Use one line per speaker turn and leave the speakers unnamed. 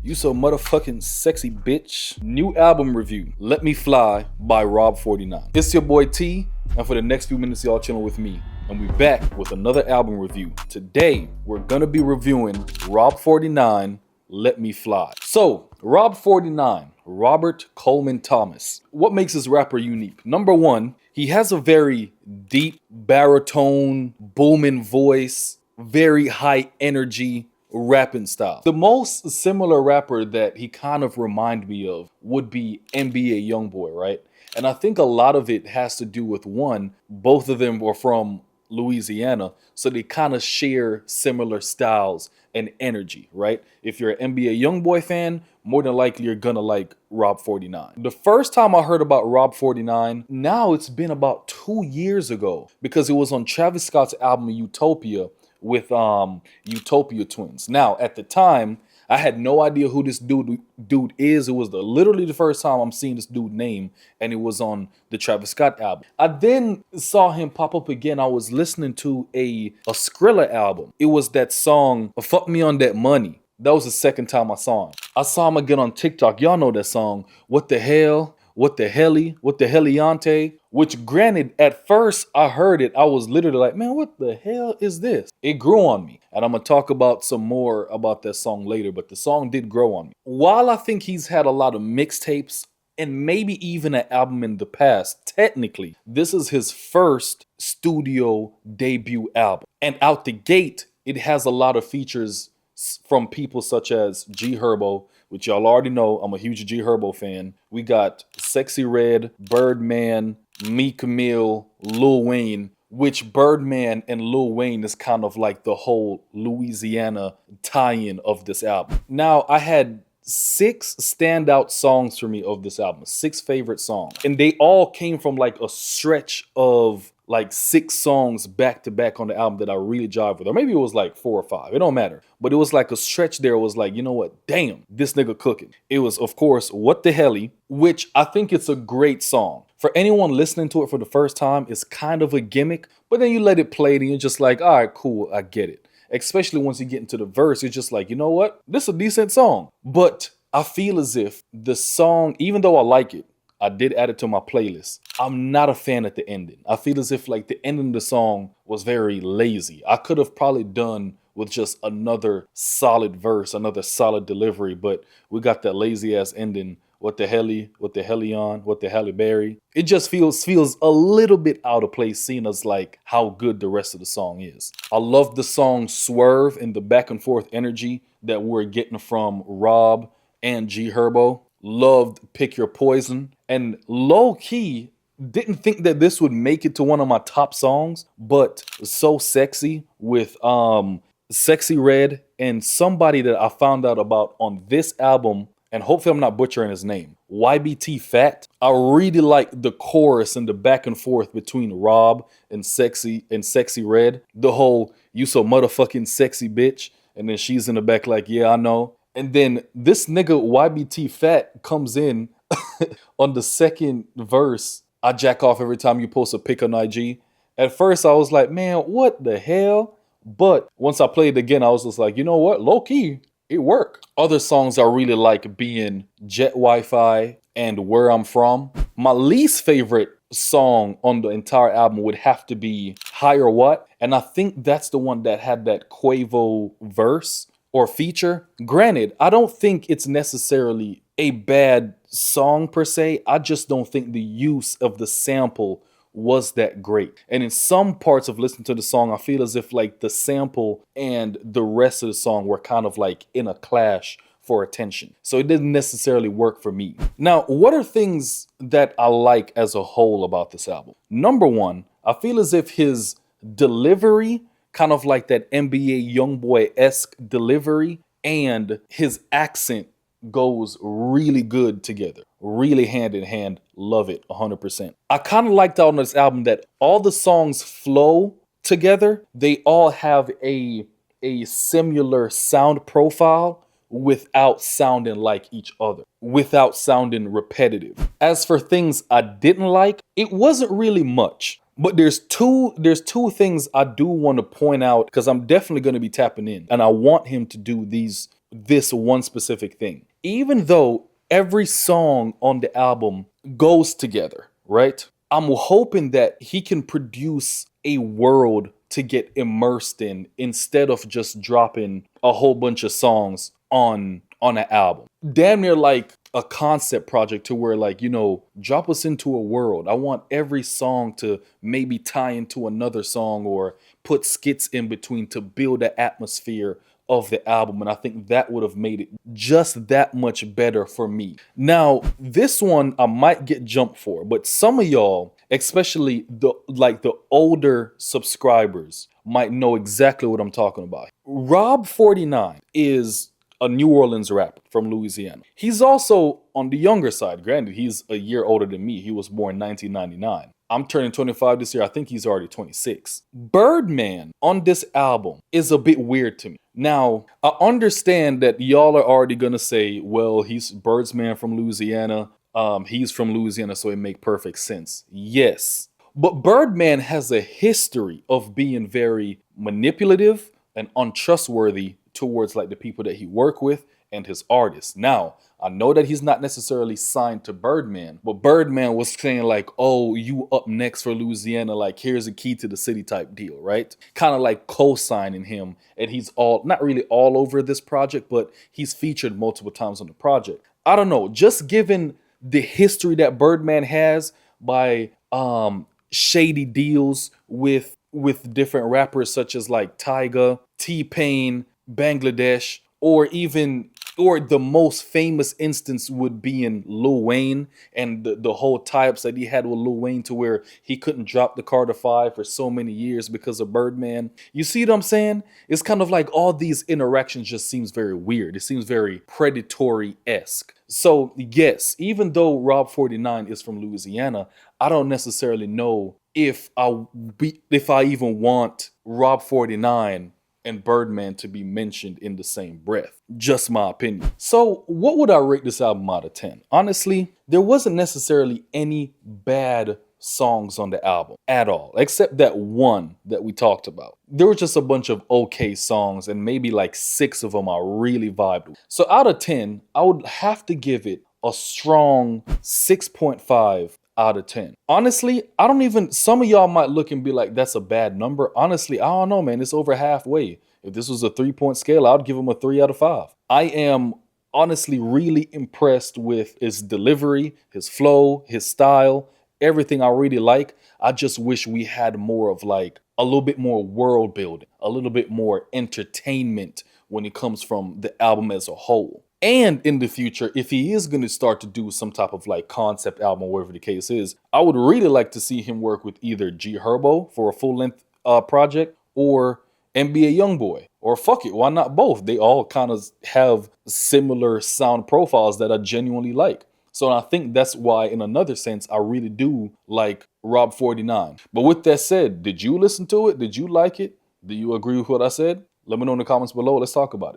You so motherfucking sexy bitch. New album review, Let Me Fly by Rob 49. It's your boy T, and for the next few minutes y'all chilling with me. And we back with another album review. Today, we're gonna be reviewing Rob 49, Let Me Fly. So, Rob 49, Robert Coleman Thomas. What makes this rapper unique? Number one, he has a very deep baritone, booming voice, very high energy rapping style. The most similar rapper that he kind of remind me of would be NBA YoungBoy, right? And I think a lot of it has to do with one, both of them were from Louisiana, so they kind of share similar styles and energy, right? If you're an NBA YoungBoy fan, more than likely you're gonna like Rob 49. The first time I heard about Rob 49, now it's been about 2 years ago, because it was on Travis Scott's album Utopia with Utopia Twins. Now, at the time, I had no idea who this dude is. It was literally the first time I'm seeing this dude name, and it was on the Travis Scott album. I then saw him pop up again. I was listening to a Skrilla album. It was that song, Fuck Me on That Money. That was the second time I saw him. I saw him again on TikTok. Y'all know that song, What the Hell? What the Helly? What the Helliante? Which, granted, at first I heard it, I was literally like, man, what the hell is this? It grew on me. And I'm going to talk about some more about that song later, but the song did grow on me. While I think he's had a lot of mixtapes and maybe even an album in the past, technically, this is his first studio debut album. And out the gate, it has a lot of features from people such as G Herbo, which y'all already know. I'm a huge G Herbo fan. We got Sexyy Red, Birdman, Meek Mill, Lil Wayne, which Birdman and Lil Wayne is kind of like the whole Louisiana tie-in of this album. Now, I had 6 standout songs for me of this album, 6 favorite songs. And they all came from like a stretch of like 6 songs back to back on the album that I really jive with. Or maybe it was like 4 or 5, it don't matter. But it was like a stretch there was like, you know what, damn, this nigga cooking. It was, of course, What the Helly, which I think it's a great song. For anyone listening to it for the first time, it's kind of a gimmick, but then you let it play and you're just like, all right, cool, I get it. Especially once you get into the verse, it's just like, you know what, this is a decent song. But I feel as if the song, even though I like it, I did add it to my playlist, I'm not a fan at the ending. I feel as if like the ending of the song was very lazy. I could have probably done with just another solid verse, another solid delivery, but we got that lazy ass ending. What the helly, what the helly on, what the helly berry. It just feels a little bit out of place, seeing as like how good the rest of the song is. I love the song Swerve and the back and forth energy that we're getting from Rob and G Herbo. Loved Pick Your Poison, and low key didn't think that this would make it to one of my top songs, but So Sexy with Sexyy Red and somebody that I found out about on this album, and hopefully I'm not butchering his name, YTB Fatt. I really like the chorus and the back and forth between Rob and Sexyy Red. The whole, you so motherfucking sexy bitch, and then she's in the back like, yeah, I know. And then this nigga YTB Fatt comes in on the second verse. I jack off every time you post a pic on IG. At first I was like, man, what the hell? But once I played it again, I was just like, you know what? Low key, it worked. Other songs I really like being JetWifi and Where I'm From. My least favorite song on the entire album would have to be Higher What. And I think that's the one that had that Quavo verse or feature. Granted, I don't think it's necessarily a bad song per se. I just don't think the use of the sample was that great. And in some parts of listening to the song, I feel as if like the sample and the rest of the song were kind of like in a clash for attention. So it didn't necessarily work for me. Now, what are things that I like as a whole about this album? Number one, I feel as if his delivery, kind of like that NBA YoungBoy-esque delivery, and his accent goes really good together. Really hand in hand. Love it 100%. I kind of liked on this album that all the songs flow together. They all have a similar sound profile without sounding like each other, without sounding repetitive. As for things I didn't like, it wasn't really much. But there's two things I do want to point out, because I'm definitely going to be tapping in, and I want him to do these this one specific thing. Even though every song on the album goes together, right? I'm hoping that he can produce a world to get immersed in instead of just dropping a whole bunch of songs on an album. Damn near like a concept project to where, like, you know, drop us into a world. I want every song to maybe tie into another song or put skits in between to build the atmosphere of the album, and I think that would have made it just that much better for me. Now, this one I might get jumped for, but some of y'all, especially the older subscribers, might know exactly what I'm talking about. Rob 49 is a New Orleans rapper from Louisiana. He's also on the younger side. Granted, he's a year older than me. He was born in 1999. I'm turning 25 this year. I think he's already 26. Birdman on this album is a bit weird to me. Now, I understand that y'all are already gonna say, well, he's Birdman from Louisiana. He's from Louisiana, so it makes perfect sense. Yes. But Birdman has a history of being very manipulative and untrustworthy towards like the people that he work with and his artists. Now, I know that he's not necessarily signed to Birdman, but Birdman was saying like, oh, you up next for Louisiana, like here's a key to the city type deal, right? Kind of like co-signing him, and he's not really all over this project, but he's featured multiple times on the project. I don't know, just given the history that Birdman has by shady deals with different rappers such as like Tyga, T-Pain, Bangladesh, or the most famous instance would be in Lil Wayne and the whole tie-ups that he had with Lil Wayne to where he couldn't drop the Carter 5 for so many years because of Birdman. You see what I'm saying? It's kind of like all these interactions just seems very weird. It seems very predatory-esque. So yes, even though Rob 49 is from Louisiana, I don't necessarily know if I even want Rob 49 and Birdman to be mentioned in the same breath. Just my opinion. So what would I rate this album out of 10? Honestly, there wasn't necessarily any bad songs on the album at all, except that one that we talked about. There were just a bunch of okay songs, and maybe like 6 of them I really vibed with. So out of 10, I would have to give it a strong 6.5 out of 10. Honestly, some of y'all might look and be like, that's a bad number. Honestly, I don't know, man. It's over halfway. If this was a 3-point scale, I would give him a 3 out of 5. I am honestly really impressed with his delivery, his flow, his style, everything I really like. I just wish we had more of like a little bit more world building, a little bit more entertainment when it comes from the album as a whole. And in the future, if he is going to start to do some type of like concept album, whatever the case is, I would really like to see him work with either G Herbo for a full-length project or NBA YoungBoy. Or fuck it, why not both? They all kind of have similar sound profiles that I genuinely like. So I think that's why, in another sense, I really do like Rob 49. But with that said, did you listen to it? Did you like it? Do you agree with what I said? Let me know in the comments below. Let's talk about it.